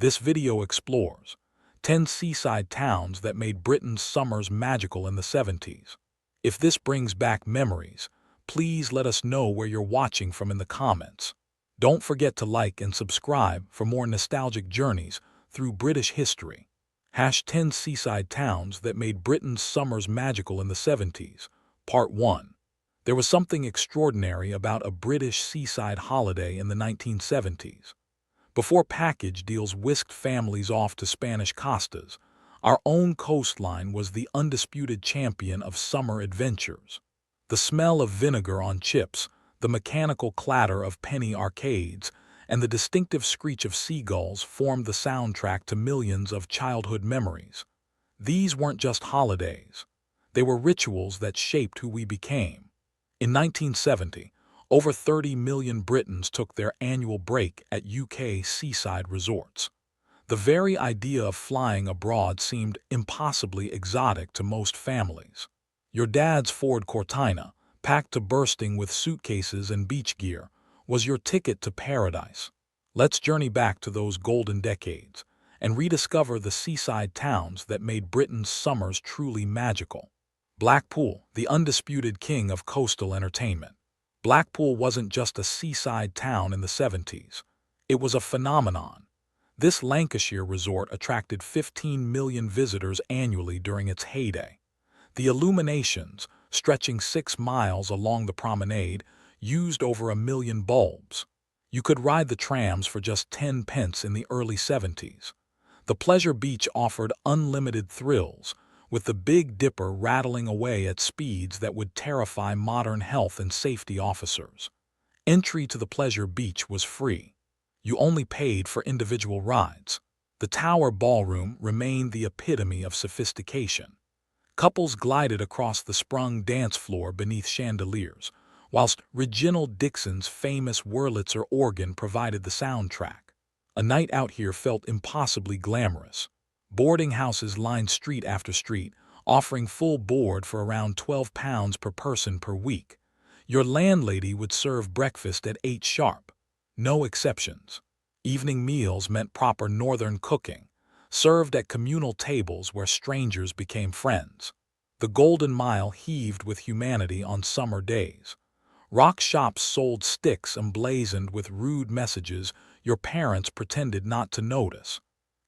This video explores 10 seaside towns that made Britain's summers magical in the 70s. If this brings back memories, please let us know where you're watching from in the comments. Don't forget to like and subscribe for more nostalgic journeys through British history. #10 Seaside Towns that made Britain's summers magical in the 70s. Part 1. There was something extraordinary about a British seaside holiday in the 1970s. Before package deals whisked families off to Spanish costas, our own coastline was the undisputed champion of summer adventures. The smell of vinegar on chips, the mechanical clatter of penny arcades, and the distinctive screech of seagulls formed the soundtrack to millions of childhood memories. These weren't just holidays. They were rituals that shaped who we became. In 1970, over 30 million Britons took their annual break at UK seaside resorts. The very idea of flying abroad seemed impossibly exotic to most families. Your dad's Ford Cortina, packed to bursting with suitcases and beach gear, was your ticket to paradise. Let's journey back to those golden decades and rediscover the seaside towns that made Britain's summers truly magical. Blackpool, the undisputed king of coastal entertainment. Blackpool wasn't just a seaside town in the 70s. It was a phenomenon. This Lancashire resort attracted 15 million visitors annually during its heyday. The illuminations, stretching 6 miles along the promenade, used over 1 million bulbs. You could ride the trams for just 10 pence in the early 70s. The Pleasure Beach offered unlimited thrills, with the Big Dipper rattling away at speeds that would terrify modern health and safety officers. Entry to the Pleasure Beach was free. You only paid for individual rides. The Tower Ballroom remained the epitome of sophistication. Couples glided across the sprung dance floor beneath chandeliers, whilst Reginald Dixon's famous Wurlitzer organ provided the soundtrack. A night out here felt impossibly glamorous. Boarding houses lined street after street, offering full board for around £12 per person per week. Your landlady would serve breakfast at 8 sharp. No exceptions. Evening meals meant proper northern cooking, served at communal tables where strangers became friends. The Golden Mile heaved with humanity on summer days. Rock shops sold sticks emblazoned with rude messages your parents pretended not to notice.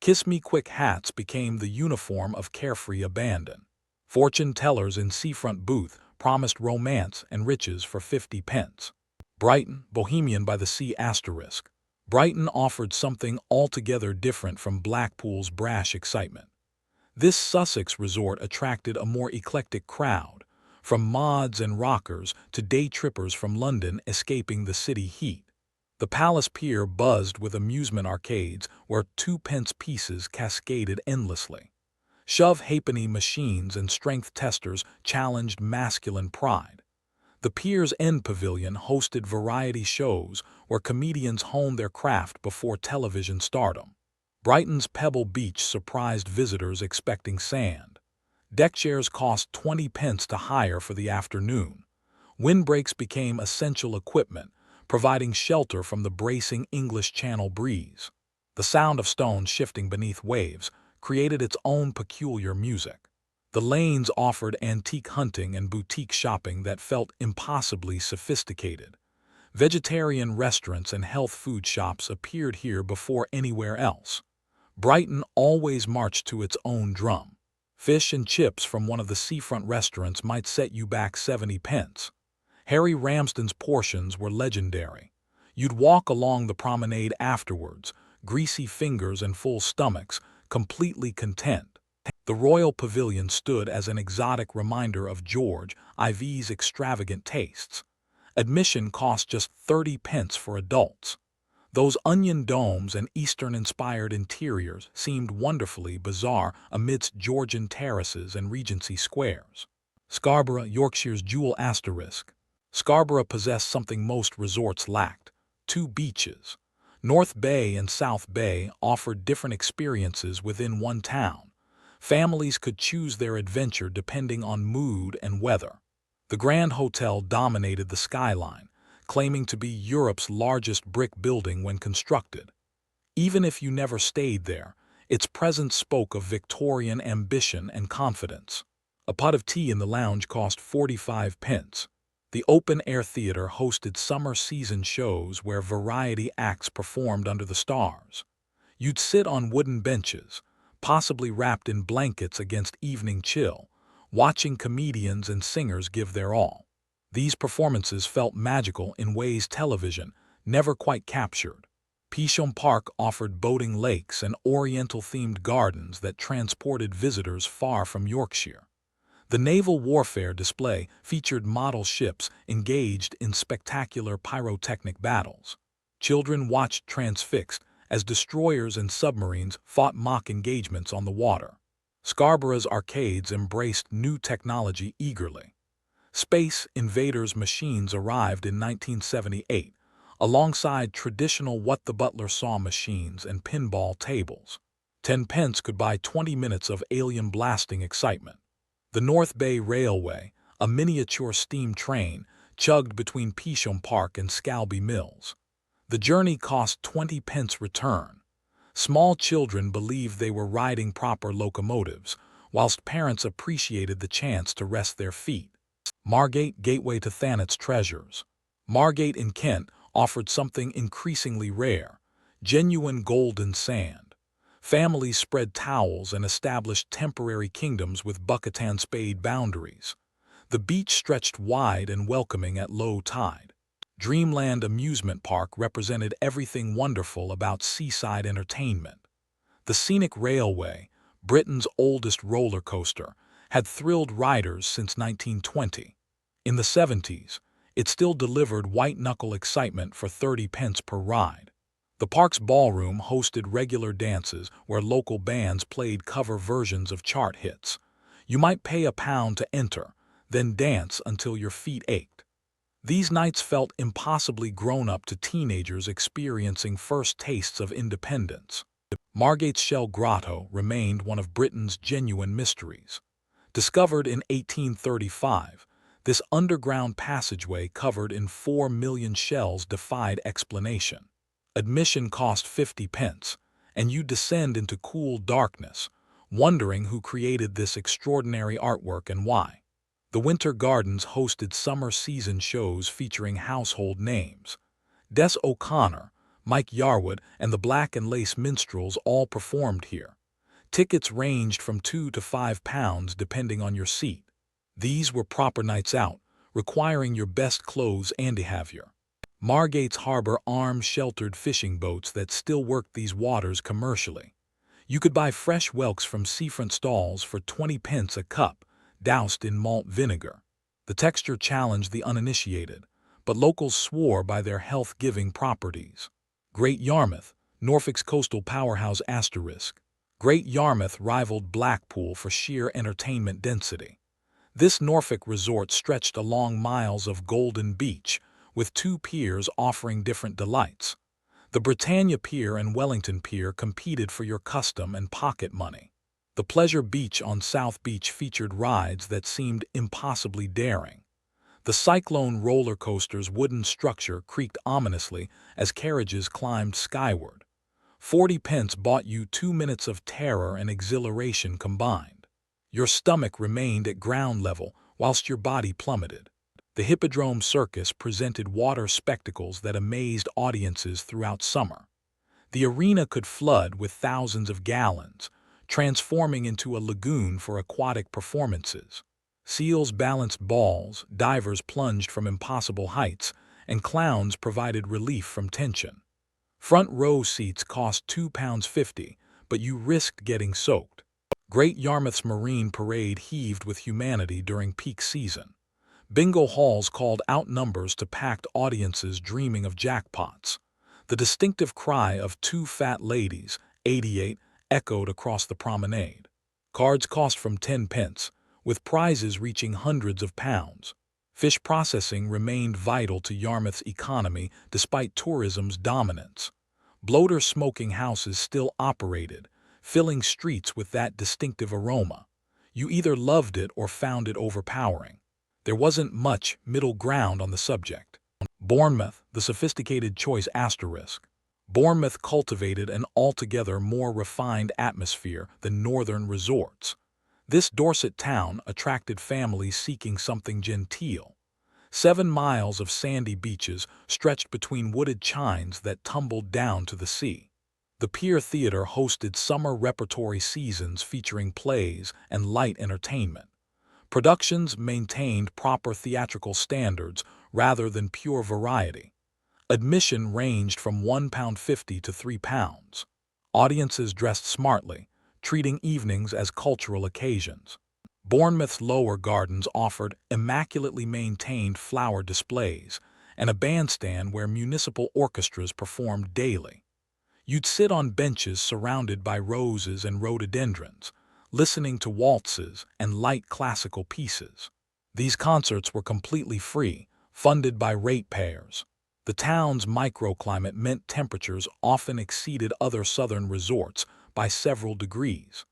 Kiss-me-quick hats became the uniform of carefree abandon. Fortune tellers in seafront booth promised romance and riches for 50 pence. Brighton, Bohemian by the Sea *. Brighton offered something altogether different from Blackpool's brash excitement. This Sussex resort attracted a more eclectic crowd, from mods and rockers to day trippers from London escaping the city heat. The Palace Pier buzzed with amusement arcades where 2-pence pieces cascaded endlessly. Shove halfpenny machines and strength testers challenged masculine pride. The Pier's End Pavilion hosted variety shows where comedians honed their craft before television stardom. Brighton's Pebble Beach surprised visitors expecting sand. Deck chairs cost 20 pence to hire for the afternoon. Windbreaks became essential equipment, providing shelter from the bracing English Channel breeze. The sound of stones shifting beneath waves created its own peculiar music. The lanes offered antique hunting and boutique shopping that felt impossibly sophisticated. Vegetarian restaurants and health food shops appeared here before anywhere else. Brighton always marched to its own drum. Fish and chips from one of the seafront restaurants might set you back 70 pence. Harry Ramsden's portions were legendary. You'd walk along the promenade afterwards, greasy fingers and full stomachs, completely content. The Royal Pavilion stood as an exotic reminder of George IV's extravagant tastes. Admission cost just 30 pence for adults. Those onion domes and Eastern-inspired interiors seemed wonderfully bizarre amidst Georgian terraces and Regency squares. Scarborough, Yorkshire's jewel *. Scarborough possessed something most resorts lacked: 2 beaches. North Bay and South Bay offered different experiences within one town. Families could choose their adventure depending on mood and weather. The Grand Hotel dominated the skyline, claiming to be Europe's largest brick building when constructed. Even if you never stayed there, its presence spoke of Victorian ambition and confidence. A pot of tea in the lounge cost 45 pence. The open-air theater hosted summer season shows where variety acts performed under the stars. You'd sit on wooden benches, possibly wrapped in blankets against evening chill, watching comedians and singers give their all. These performances felt magical in ways television never quite captured. Peasham Park offered boating lakes and oriental-themed gardens that transported visitors far from Yorkshire. The naval warfare display featured model ships engaged in spectacular pyrotechnic battles. Children watched transfixed as destroyers and submarines fought mock engagements on the water. Scarborough's arcades embraced new technology eagerly. Space Invaders machines arrived in 1978, alongside traditional What the Butler Saw machines and pinball tables. 10 pence could buy 20 minutes of alien blasting excitement. The North Bay Railway, a miniature steam train, chugged between Peasham Park and Scalby Mills. The journey cost 20 pence return. Small children believed they were riding proper locomotives, whilst parents appreciated the chance to rest their feet. Margate Gateway to Thanet's treasures. Margate in Kent offered something increasingly rare, genuine golden sand. Families spread towels and established temporary kingdoms with Buckatan spade boundaries. The beach stretched wide and welcoming at low tide. Dreamland Amusement Park represented everything wonderful about seaside entertainment. The Scenic Railway, Britain's oldest roller coaster, had thrilled riders since 1920. In the 70s, it still delivered white-knuckle excitement for 30 pence per ride. The park's ballroom hosted regular dances where local bands played cover versions of chart hits. You might pay £1 to enter, then dance until your feet ached. These nights felt impossibly grown-up to teenagers experiencing first tastes of independence. Margate's Shell Grotto remained one of Britain's genuine mysteries. Discovered in 1835, this underground passageway covered in 4 million shells defied explanation. Admission cost 50 pence, and you descend into cool darkness, wondering who created this extraordinary artwork and why. The Winter Gardens hosted summer season shows featuring household names. Des O'Connor, Mike Yarwood, and the Black and Lace Minstrels all performed here. Tickets ranged from £2 to £5 depending on your seat. These were proper nights out, requiring your best clothes and behavior. Margate's Harbour arm-sheltered fishing boats that still worked these waters commercially. You could buy fresh whelks from seafront stalls for 20 pence a cup, doused in malt vinegar. The texture challenged the uninitiated, but locals swore by their health-giving properties. Great Yarmouth, Norfolk's coastal powerhouse asterisk. Great Yarmouth rivaled Blackpool for sheer entertainment density. This Norfolk resort stretched along miles of golden beach, with 2 piers offering different delights. The Britannia Pier and Wellington Pier competed for your custom and pocket money. The Pleasure Beach on South Beach featured rides that seemed impossibly daring. The Cyclone roller coaster's wooden structure creaked ominously as carriages climbed skyward. 40 pence bought you 2 minutes of terror and exhilaration combined. Your stomach remained at ground level whilst your body plummeted. The Hippodrome Circus presented water spectacles that amazed audiences throughout summer. The arena could flood with thousands of gallons, transforming into a lagoon for aquatic performances. Seals balanced balls, divers plunged from impossible heights, and clowns provided relief from tension. Front row seats cost £2.50, but you risked getting soaked. Great Yarmouth's Marine Parade heaved with humanity during peak season. Bingo halls called out numbers to packed audiences dreaming of jackpots. The distinctive cry of 2 fat ladies, 88, echoed across the promenade. Cards cost from 10 pence, with prizes reaching hundreds of pounds. Fish processing remained vital to Yarmouth's economy despite tourism's dominance. Bloater smoking houses still operated, filling streets with that distinctive aroma. You either loved it or found it overpowering. There wasn't much middle ground on the subject. Bournemouth, the sophisticated choice asterisk. Bournemouth cultivated an altogether more refined atmosphere than northern resorts. This Dorset town attracted families seeking something genteel. 7 miles of sandy beaches stretched between wooded chines that tumbled down to the sea. The Pier Theatre hosted summer repertory seasons featuring plays and light entertainment. Productions maintained proper theatrical standards rather than pure variety. Admission ranged from £1.50 to £3. Audiences dressed smartly, treating evenings as cultural occasions. Bournemouth's lower gardens offered immaculately maintained flower displays and a bandstand where municipal orchestras performed daily. You'd sit on benches surrounded by roses and rhododendrons, listening to waltzes and light classical pieces. These concerts were completely free, funded by ratepayers. The town's microclimate meant temperatures often exceeded other southern resorts by several degrees.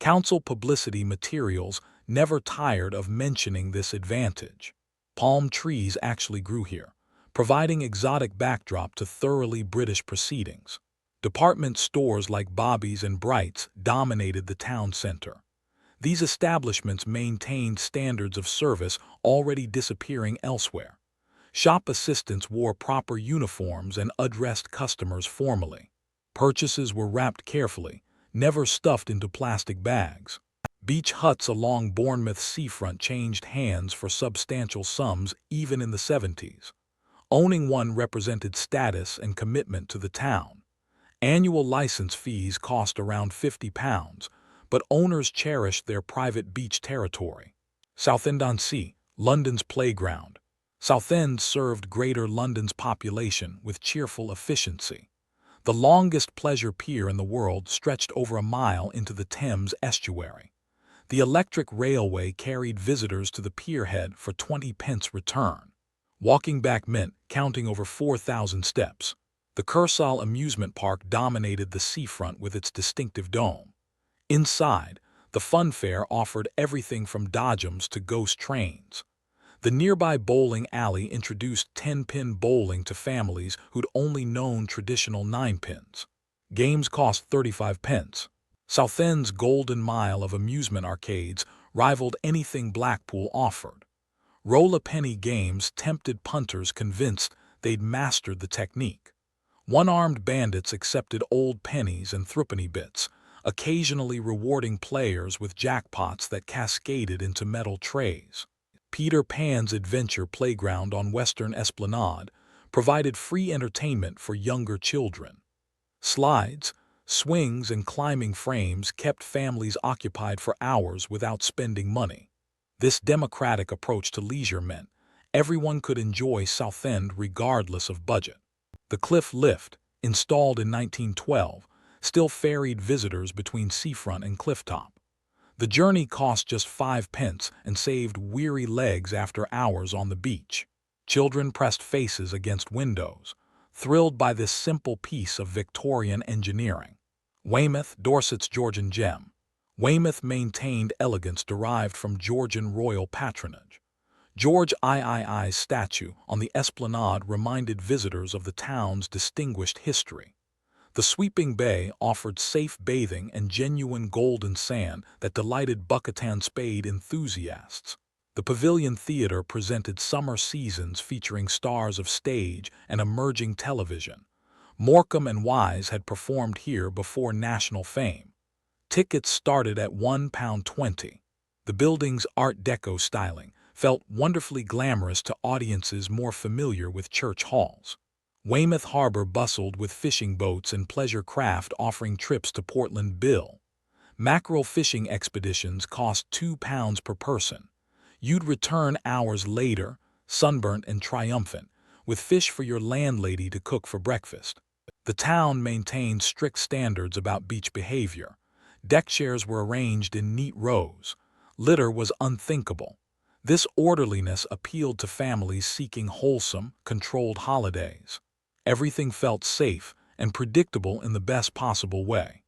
Council publicity materials never tired of mentioning this advantage. Palm trees actually grew here, providing exotic backdrop to thoroughly British proceedings. Department stores like Bobby's and Brit's dominated the town center. These establishments maintained standards of service already disappearing elsewhere. Shop assistants wore proper uniforms and addressed customers formally. Purchases were wrapped carefully, never stuffed into plastic bags. Beach huts along Bournemouth's seafront changed hands for substantial sums even in the 70s. Owning one represented status and commitment to the town. Annual license fees cost around £50, but owners cherished their private beach territory. Southend-on-Sea, London's playground. Southend served Greater London's population with cheerful efficiency. The longest pleasure pier in the world stretched over a mile into the Thames estuary. The electric railway carried visitors to the pierhead for 20p return. Walking back meant counting over 4,000 steps. The Kersal amusement park dominated the seafront with its distinctive dome. Inside, the fun fair offered everything from dodgems to ghost trains. The nearby bowling alley introduced 10-pin bowling to families who'd only known traditional 9-pins. Games cost 35p. Southend's golden mile of amusement arcades rivaled anything Blackpool offered. Roll-a-penny games tempted punters convinced they'd mastered the technique. One-armed bandits accepted old pennies and threepenny bits, occasionally rewarding players with jackpots that cascaded into metal trays. Peter Pan's Adventure Playground on Western Esplanade provided free entertainment for younger children. Slides, swings, and climbing frames kept families occupied for hours without spending money. This democratic approach to leisure meant everyone could enjoy Southend regardless of budget. The Cliff Lift, installed in 1912, still ferried visitors between seafront and clifftop. The journey cost just 5p and saved weary legs after hours on the beach. Children pressed faces against windows, thrilled by this simple piece of Victorian engineering. Weymouth, Dorset's Georgian gem. Weymouth maintained elegance derived from Georgian royal patronage. George III's statue on the esplanade reminded visitors of the town's distinguished history. The sweeping bay offered safe bathing and genuine golden sand that delighted Buckatan Spade enthusiasts. The Pavilion Theatre presented summer seasons featuring stars of stage and emerging television. Morecambe and Wise had performed here before national fame. Tickets started at £1.20. The building's Art Deco styling felt wonderfully glamorous to audiences more familiar with church halls. Weymouth Harbor bustled with fishing boats and pleasure craft offering trips to Portland Bill. Mackerel fishing expeditions cost £2 per person. You'd return hours later, sunburnt and triumphant, with fish for your landlady to cook for breakfast. The town maintained strict standards about beach behavior. Deck chairs were arranged in neat rows. Litter was unthinkable. This orderliness appealed to families seeking wholesome, controlled holidays. Everything felt safe and predictable in the best possible way.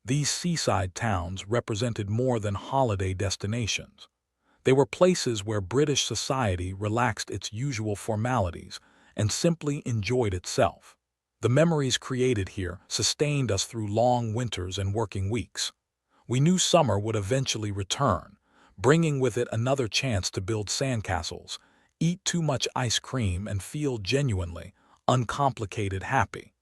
These seaside towns represented more than holiday destinations. They were places where British society relaxed its usual formalities and simply enjoyed itself. The memories created here sustained us through long winters and working weeks. We knew summer would eventually return, bringing with it another chance to build sandcastles, eat too much ice cream, and feel genuinely, uncomplicated happy.